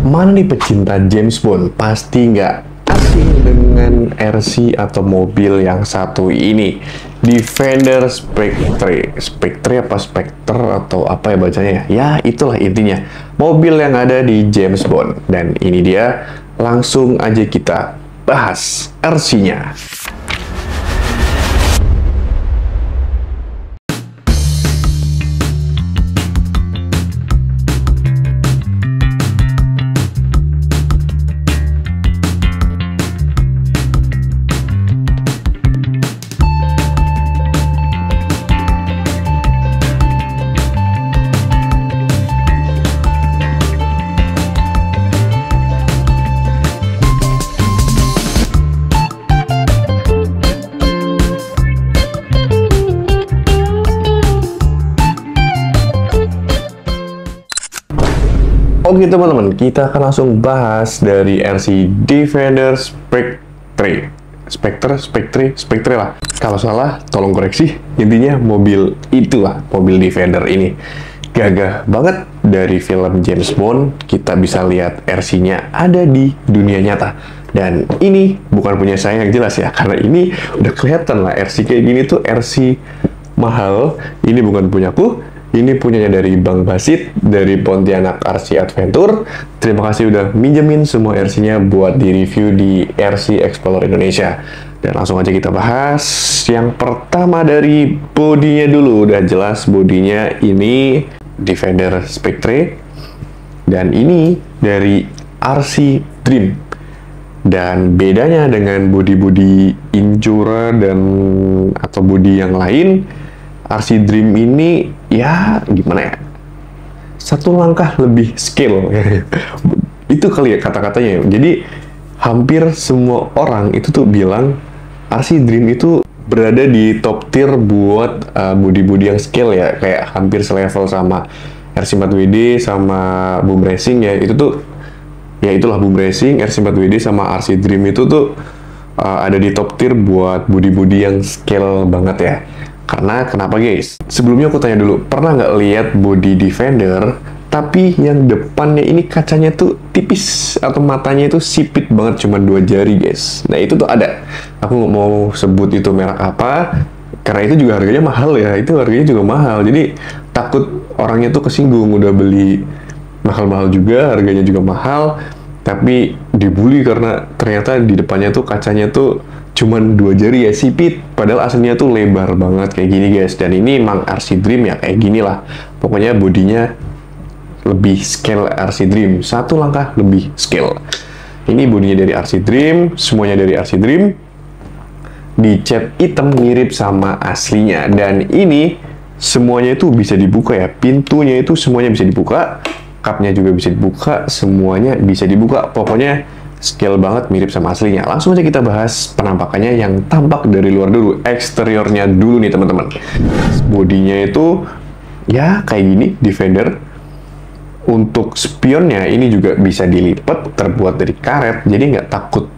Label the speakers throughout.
Speaker 1: Mana nih pecinta James Bond? Pasti nggak asing dengan RC atau mobil yang satu ini. Defender Spectre. Spectre apa Spectre atau apa ya bacanya? Ya, itulah intinya. Mobil yang ada di James Bond. Dan ini dia, langsung aja kita bahas RC-nya. Oke teman-teman, kita akan langsung bahas dari RC Defender Spectre. Spectre lah. Kalau salah, tolong koreksi. Intinya mobil itulah, mobil Defender ini. Gagah banget dari film James Bond. Kita bisa lihat RC-nya ada di dunia nyata. Dan ini bukan punya saya yang jelas ya, karena ini udah kelihatan lah RC kayak gini tuh RC mahal. Ini bukan punyaku. Ini punyanya dari Bang Basit, dari Pontianak RC Adventure. Terima kasih udah minjemin semua RC-nya buat di-review di RC Explorer Indonesia. Dan langsung aja kita bahas. Yang pertama dari bodinya dulu. Udah jelas bodinya ini Defender Spectre. Dan ini dari RC Dream. Dan bedanya dengan bodi-bodi Injura dan atau bodi yang lain, RC Dream ini ya gimana ya, satu langkah lebih skill. Itu kali ya kata-katanya. Jadi hampir semua orang itu tuh bilang RC Dream itu berada di top tier buat bodi-bodi yang skill ya, kayak hampir selevel sama RC4WD sama Boom Racing ya. Itu tuh ya itulah Boom Racing, RC4WD sama RC Dream itu tuh ada di top tier buat bodi-bodi yang skill banget ya. Karena kenapa guys? Sebelumnya aku tanya dulu, pernah nggak lihat body Defender tapi yang depannya ini kacanya tuh tipis atau matanya itu sipit banget, cuma 2 jari guys. Nah itu tuh ada. Aku nggak mau sebut itu merek apa, karena itu juga harganya mahal ya. Itu harganya juga mahal. Jadi takut orangnya tuh kesinggung, udah beli mahal-mahal juga, harganya juga mahal, tapi dibully karena ternyata di depannya tuh kacanya tuh cuman 2 jari ya, sipit. Padahal aslinya tuh lebar banget kayak gini guys. Dan ini emang RC Dream ya kayak gini lah. Pokoknya bodinya lebih scale RC Dream. Satu langkah lebih scale. Ini bodinya dari RC Dream. Semuanya dari RC Dream. Dicat hitam mirip sama aslinya. Dan ini semuanya itu bisa dibuka ya. Pintunya itu semuanya bisa dibuka. Cupnya juga bisa dibuka. Semuanya bisa dibuka. Pokoknya scale banget, mirip sama aslinya. Langsung aja kita bahas penampakannya yang tampak dari luar dulu. Eksteriornya dulu nih teman-teman. Bodinya itu ya kayak gini, Defender. Untuk spionnya ini juga bisa dilipat, terbuat dari karet, jadi nggak takut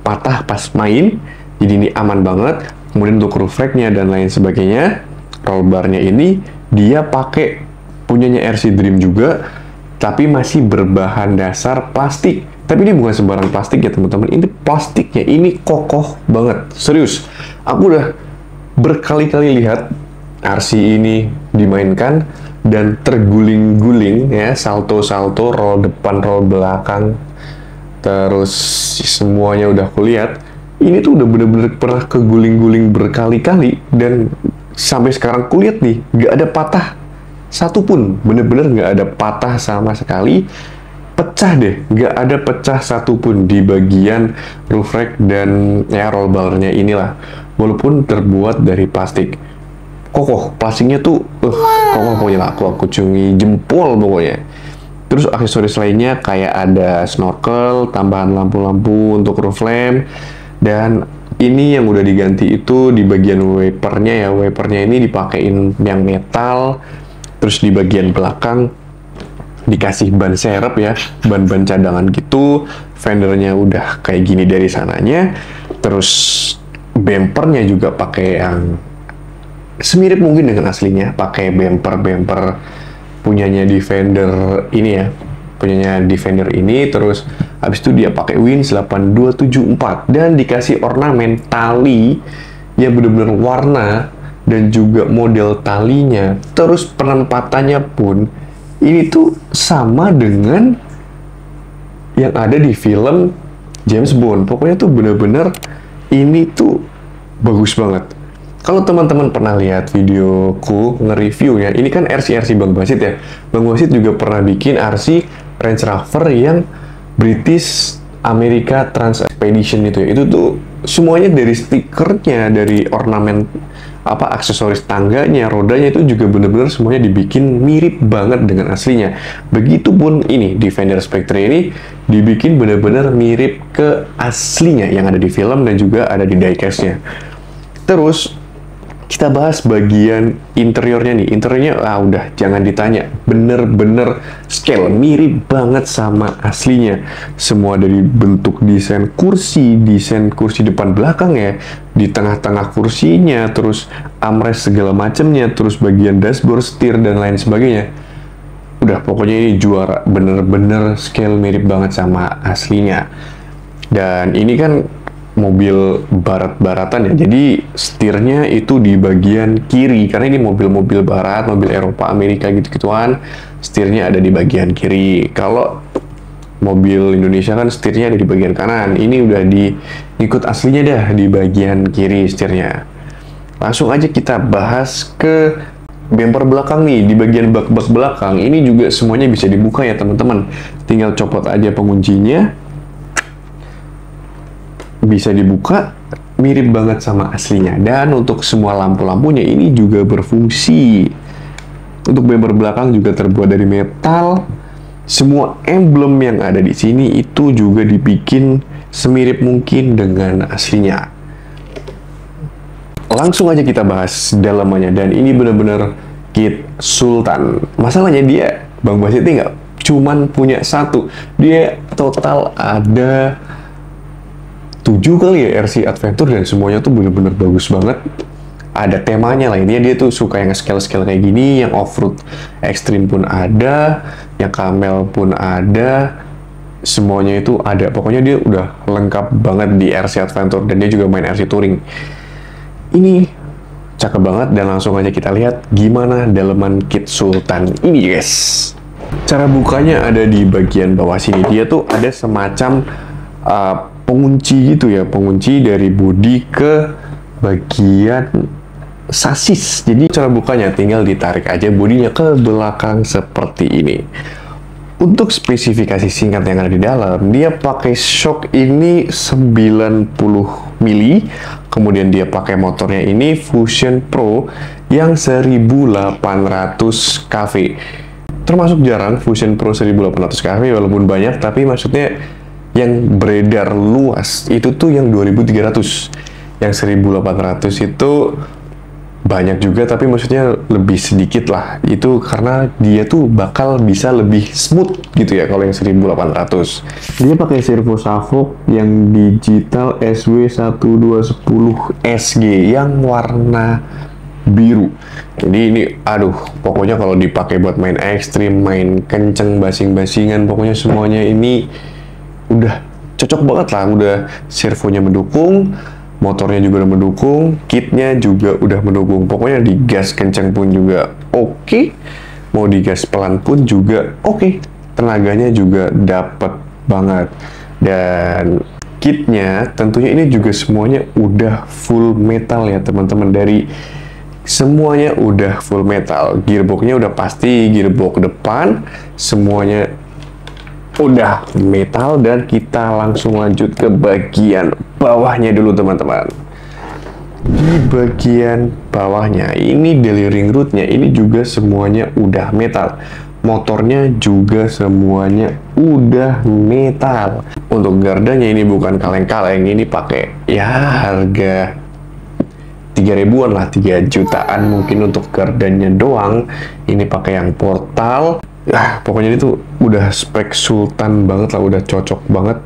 Speaker 1: patah pas main. Jadi ini aman banget. Kemudian untuk roof rack-nya dan lain sebagainya, roll bar-nya ini dia pakai punyanya RC Dream juga, tapi masih berbahan dasar plastik. Tapi ini bukan sembarang plastik ya teman-teman. Ini plastiknya ini kokoh banget. Serius. Aku udah berkali-kali lihat RC ini dimainkan dan terguling-guling ya, salto-salto, roll depan, roll belakang. Terus semuanya udah aku lihat. Ini tuh udah bener-bener pernah keguling-guling berkali-kali dan sampai sekarang kulihat nih, nggak ada patah satupun. Bener-bener nggak ada patah sama sekali. Pecah deh, nggak ada pecah satupun di bagian roof rack dan ya roll bar-nya inilah. Walaupun terbuat dari plastik, kokoh, plastiknya tuh kokoh pokoknya lah. Aku cungi jempol pokoknya. Terus aksesoris lainnya kayak ada snorkel, tambahan lampu-lampu untuk roof lamp, dan ini yang udah diganti itu di bagian wipernya ya. Wipernya ini dipakein yang metal. Terus di bagian belakang dikasih ban serep ya, ban-ban cadangan gitu. Fendernya udah kayak gini dari sananya. Terus bumpernya juga pakai yang semirip mungkin dengan aslinya, pakai bumper punyanya Defender ini ya, punyanya Defender ini. Terus habis itu dia pakai Wins 8274 dan dikasih ornamen tali yang benar-benar warna dan juga model talinya. Terus penempatannya pun ini tuh sama dengan yang ada di film James Bond. Pokoknya tuh bener-bener ini tuh bagus banget. Kalau teman-teman pernah lihat videoku nge-reviewnya, ini kan RC Bang Basit ya. Bang Basit juga pernah bikin RC Range Rover yang British America Trans Expedition itu ya. Itu tuh semuanya dari stikernya, dari ornamen aksesoris tangganya, rodanya itu juga bener-bener semuanya dibikin mirip banget dengan aslinya. Begitupun ini Defender Spectre ini dibikin bener-bener mirip ke aslinya yang ada di film dan juga ada di diecast-nya. Terus kita bahas bagian interiornya nih. Interiornya udah jangan ditanya, bener-bener scale, mirip banget sama aslinya. Semua dari bentuk desain kursi depan belakang ya, di tengah-tengah kursinya, terus armrest segala macamnya, terus bagian dashboard, setir dan lain sebagainya. Udah pokoknya ini juara, bener-bener scale mirip banget sama aslinya. Dan ini kan mobil barat-baratan ya, jadi setirnya itu di bagian kiri, karena ini mobil-mobil barat, mobil Eropa, Amerika gitu-gituan, setirnya ada di bagian kiri. Kalau mobil Indonesia kan setirnya ada di bagian kanan, ini udah ikut aslinya dah di bagian kiri setirnya. Langsung aja kita bahas ke bumper belakang nih. Di bagian bak-bak belakang ini juga semuanya bisa dibuka ya teman-teman, tinggal copot aja penguncinya, bisa dibuka, mirip banget sama aslinya. Dan untuk semua lampu-lampunya ini juga berfungsi. Untuk bumper belakang juga terbuat dari metal. Semua emblem yang ada di sini itu juga dibikin semirip mungkin dengan aslinya. Langsung aja kita bahas dalamannya, dan ini benar-benar kit Sultan. Masalahnya dia, Bang Basit nggak cuman punya satu, dia total ada 7 kali ya RC Adventure, dan semuanya tuh bener-bener bagus banget. Ada temanya lah, ini dia tuh suka yang scale-scale kayak gini, yang off-road ekstrim pun ada, yang camel pun ada, semuanya itu ada. Pokoknya dia udah lengkap banget di RC Adventure, dan dia juga main RC Touring. Ini cakep banget, dan langsung aja kita lihat gimana dalaman kit Sultan ini guys. Cara bukanya ada di bagian bawah sini. Dia tuh ada semacam pengunci gitu ya, pengunci dari bodi ke bagian sasis. Jadi cara bukanya tinggal ditarik aja bodinya ke belakang seperti ini. Untuk spesifikasi singkat yang ada di dalam, dia pakai shock ini 90 mili, kemudian dia pakai motornya ini Fusion Pro yang 1800 kV. Termasuk jarang Fusion Pro 1800 kV, walaupun banyak, tapi maksudnya yang beredar luas itu tuh yang 2300. Yang 1800 itu banyak juga, tapi maksudnya lebih sedikit lah. Itu karena dia tuh bakal bisa lebih smooth gitu ya kalau yang 1800. Dia pakai servo Savok yang digital SW1210 SG yang warna biru. Jadi ini pokoknya kalau dipakai buat main ekstrim, main kenceng, basing-basingan, pokoknya semuanya ini udah cocok banget lah. Udah servonya mendukung, motornya juga udah mendukung, kitnya juga udah mendukung. Pokoknya digas kencang pun juga oke, mau digas pelan pun juga oke. Tenaganya juga dapet banget. Dan kitnya tentunya ini juga semuanya udah full metal ya teman-teman. Dari semuanya udah full metal. Gearboxnya udah pasti gearbox depan, semuanya udah metal. Dan kita langsung lanjut ke bagian bawahnya dulu teman-teman. Di bagian bawahnya ini delivering rodnya ini juga semuanya udah metal. Motornya juga semuanya udah metal. Untuk gardanya ini bukan kaleng-kaleng, ini pakai ya harga 3.000-an lah, 3 jutaan mungkin untuk gardanya doang. Ini pakai yang portal. Pokoknya itu udah spek Sultan banget lah, udah cocok banget.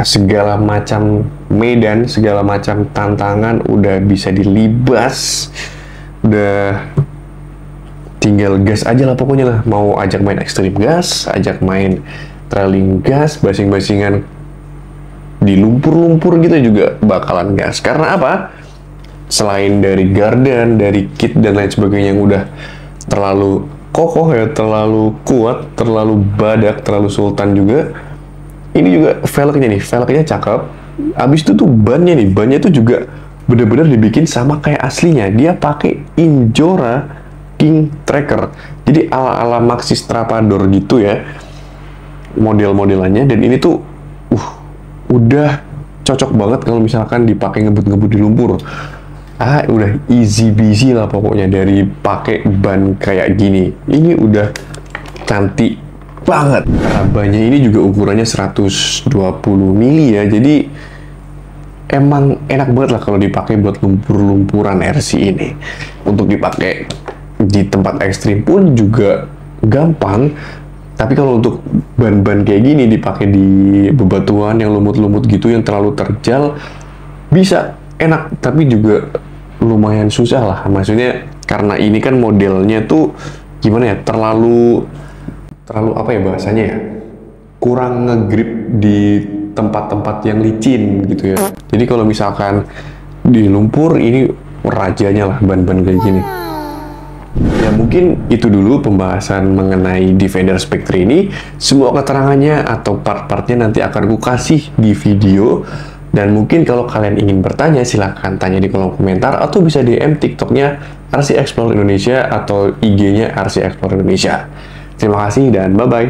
Speaker 1: Segala macam medan, segala macam tantangan udah bisa dilibas. Udah tinggal gas aja lah pokoknya lah. Mau ajak main ekstrim gas, ajak main trailing gas, basing-basingan di lumpur-lumpur gitu juga bakalan gas. Karena apa? Selain dari gardan, dari kit dan lain sebagainya yang udah terlalu kokoh ya, terlalu kuat, terlalu badak, terlalu sultan juga. Ini juga velgnya cakep. Abis itu tuh bannya tuh juga bener-bener dibikin sama kayak aslinya. Dia pakai Injora King Tracker. Jadi ala-ala Maxxis Trapador gitu ya model-modelannya, dan ini tuh udah cocok banget kalau misalkan dipakai ngebut-ngebut di lumpur. Udah easy busy lah pokoknya dari pakai ban kayak gini. Ini udah cantik banget. Karena bannya ini juga ukurannya 120 mili ya, jadi emang enak banget lah kalau dipakai buat lumpur-lumpuran RC ini. Untuk dipakai di tempat ekstrim pun juga gampang. Tapi kalau untuk ban-ban kayak gini dipakai di bebatuan yang lumut-lumut gitu, yang terlalu terjal, bisa enak, tapi juga lumayan susah lah. Maksudnya karena ini kan modelnya tuh gimana ya, terlalu apa ya bahasanya ya, kurang ngegrip di tempat-tempat yang licin gitu ya. Jadi kalau misalkan di lumpur, ini rajanya lah ban-ban kayak gini. Ya mungkin itu dulu pembahasan mengenai Defender Spectre ini. Semua keterangannya atau part-partnya nanti akan ku kasih di video. Dan mungkin kalau kalian ingin bertanya, silahkan tanya di kolom komentar, atau bisa DM TikToknya RC Explorer Indonesia atau IG-nya RC Explorer Indonesia. Terima kasih dan bye-bye.